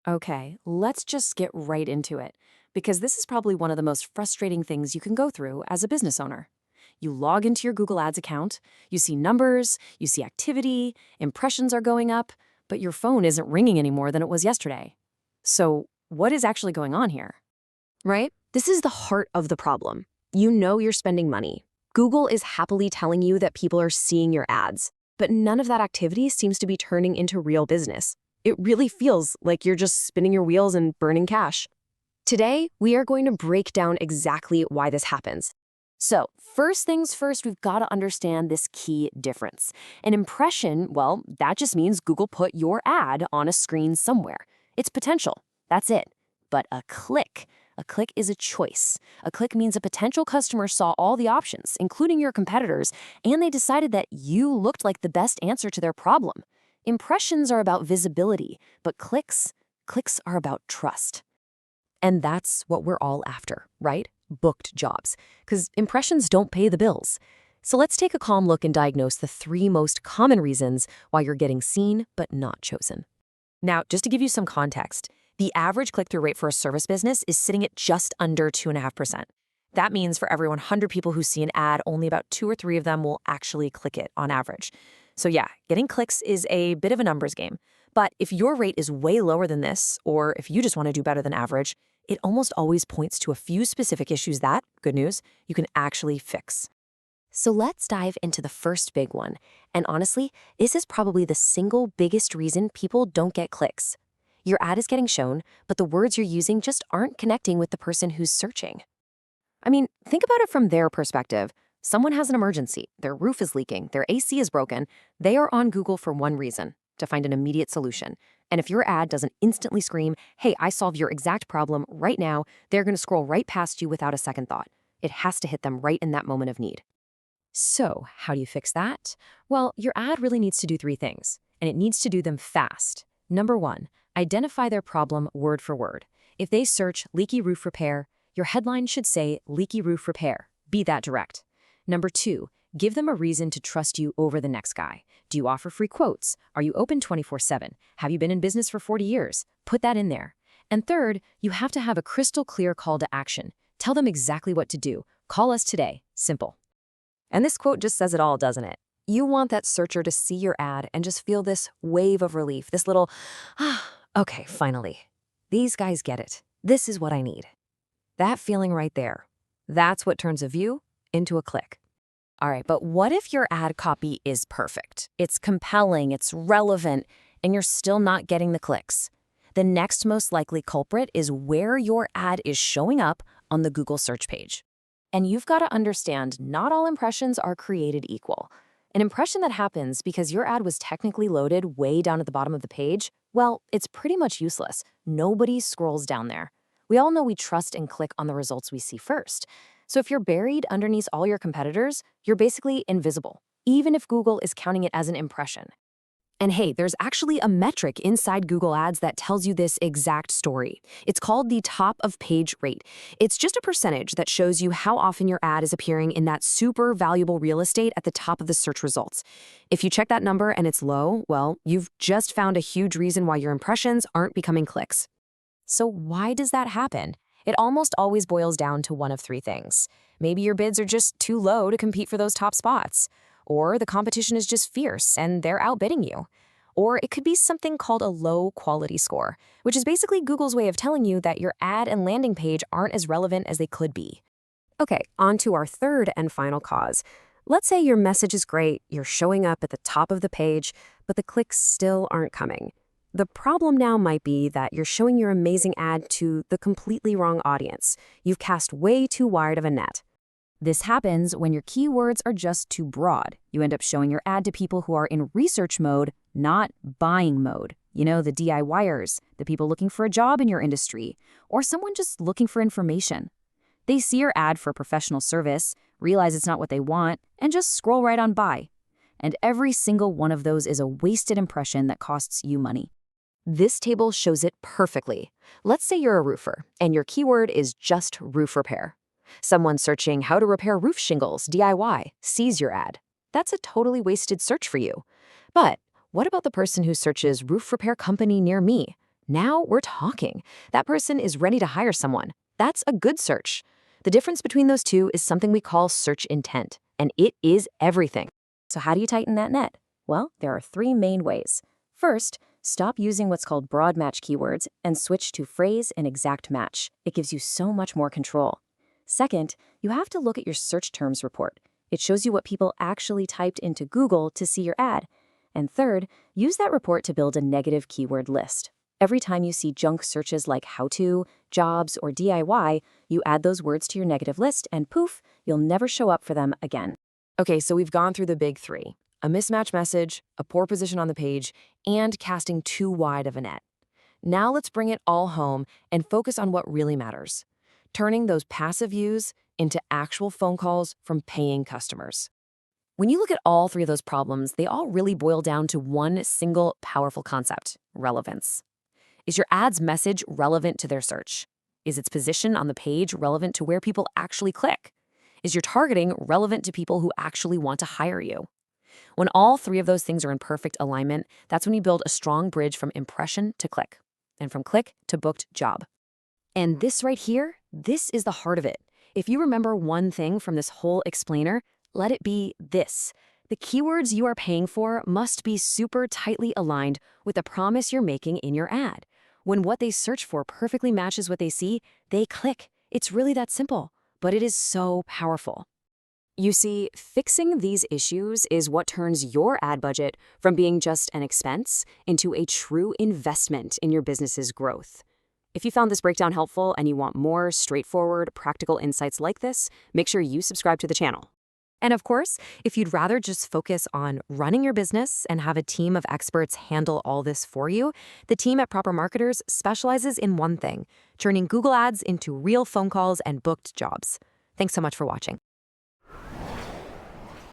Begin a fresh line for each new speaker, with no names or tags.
Okay, let's just get right into it, because this is probably one of the most frustrating things you can go through as a business owner. You log into your Google Ads account, you see numbers, you see activity, impressions are going up, but your phone isn't ringing any more than it was yesterday. So, what is actually going on here?
Right? This is the heart of the problem. You know you're spending money. Google is happily telling you that people are seeing your ads, but none of that activity seems to be turning into real business. It really feels like you're just spinning your wheels and burning cash. Today, we are going to break down exactly why this happens.
So, first things first, we've got to understand this key difference. An impression, well, that just means Google put your ad on a screen somewhere. It's potential. That's it. But a click is a choice. A click means a potential customer saw all the options, including your competitors, and they decided that you looked like the best answer to their problem. Impressions are about visibility, but clicks are about trust.
And that's what we're all after, right? Booked jobs. Because impressions don't pay the bills. So let's take a calm look and diagnose the three most common reasons why you're getting seen but not chosen. Now, just to give you some context, the average click-through rate for a service business is sitting at just under 2.5%. That means for every 100 people who see an ad, only about 2 or 3 of them will actually click it on average. So yeah, getting clicks is a bit of a numbers game. But if your rate is way lower than this, or if you just want to do better than average, it almost always points to a few specific issues that, good news, you can actually fix. So let's dive into the first big one. And honestly, this is probably the single biggest reason people don't get clicks. Your ad is getting shown, but the words you're using just aren't connecting with the person who's searching. I mean, think about it from their perspective. Someone has an emergency, their roof is leaking, their AC is broken. They are on Google for one reason, to find an immediate solution. And if your ad doesn't instantly scream, hey, I solve your exact problem right now, they're going to scroll right past you without a second thought. It has to hit them right in that moment of need. So, how do you fix that? Well, your ad really needs to do three things, and it needs to do them fast. Number one, identify their problem word for word. If they search leaky roof repair, your headline should say leaky roof repair. Be that direct. Number two, give them a reason to trust you over the next guy. Do you offer free quotes? Are you open 24/7? Have you been in business for 40 years? Put that in there. And third, you have to have a crystal clear call to action. Tell them exactly what to do. Call us today. Simple. And this quote just says it all, doesn't it? You want that searcher to see your ad and just feel this wave of relief, this little, okay, finally. These guys get it. This is what I need. That feeling right there, that's what turns a view into a click. All right, but what if your ad copy is perfect? It's compelling, it's relevant, and you're still not getting the clicks. The next most likely culprit is where your ad is showing up on the Google search page. And you've got to understand, not all impressions are created equal. An impression that happens because your ad was technically loaded way down at the bottom of the page, well, it's pretty much useless. Nobody scrolls down there. We all know we trust and click on the results we see first. So if you're buried underneath all your competitors, you're basically invisible, even if Google is counting it as an impression. And hey, there's actually a metric inside Google Ads that tells you this exact story. It's called the top of page rate. It's just a percentage that shows you how often your ad is appearing in that super valuable real estate at the top of the search results. If you check that number and it's low, well, you've just found a huge reason why your impressions aren't becoming clicks. So why does that happen? It almost always boils down to one of three things. Maybe your bids are just too low to compete for those top spots. Or the competition is just fierce and they're outbidding you. Or it could be something called a low quality score, which is basically Google's way of telling you that your ad and landing page aren't as relevant as they could be. Okay, on to our third and final cause. Let's say your message is great, you're showing up at the top of the page, but the clicks still aren't coming. The problem now might be that you're showing your amazing ad to the completely wrong audience. You've cast way too wide of a net. This happens when your keywords are just too broad. You end up showing your ad to people who are in research mode, not buying mode. You know, the DIYers, the people looking for a job in your industry, or someone just looking for information. They see your ad for professional service, realize it's not what they want, and just scroll right on by. And every single one of those is a wasted impression that costs you money. This table shows it perfectly. Let's say you're a roofer, and your keyword is just roof repair. Someone searching how to repair roof shingles, DIY, sees your ad. That's a totally wasted search for you. But what about the person who searches roof repair company near me? Now we're talking. That person is ready to hire someone. That's a good search. The difference between those two is something we call search intent, and it is everything. So how do you tighten that net? Well, there are three main ways. First, stop using what's called broad match keywords and switch to phrase and exact match. It gives you so much more control. Second, you have to look at your search terms report. It shows you what people actually typed into Google to see your ad. And third, use that report to build a negative keyword list. Every time you see junk searches like how-to, jobs, or DIY, you add those words to your negative list and poof, you'll never show up for them again.
Okay, so we've gone through the big three: a mismatched message, a poor position on the page, and casting too wide of a net. Now let's bring it all home and focus on what really matters: turning those passive views into actual phone calls from paying customers. When you look at all three of those problems, they all really boil down to one single powerful concept: relevance. Is your ad's message relevant to their search? Is its position on the page relevant to where people actually click? Is your targeting relevant to people who actually want to hire you? When all three of those things are in perfect alignment, that's when you build a strong bridge from impression to click, and from click to booked job. And this right here, this is the heart of it. If you remember one thing from this whole explainer, let it be this: the keywords you are paying for must be super tightly aligned with the promise you're making in your ad. When what they search for perfectly matches what they see, they click. It's really that simple, but it is so powerful. You see, fixing these issues is what turns your ad budget from being just an expense into a true investment in your business's growth. If you found this breakdown helpful and you want more straightforward, practical insights like this, make sure you subscribe to the channel. And of course, if you'd rather just focus on running your business and have a team of experts handle all this for you, the team at Proper Marketers specializes in one thing: turning Google Ads into real phone calls and booked jobs. Thanks so much for watching.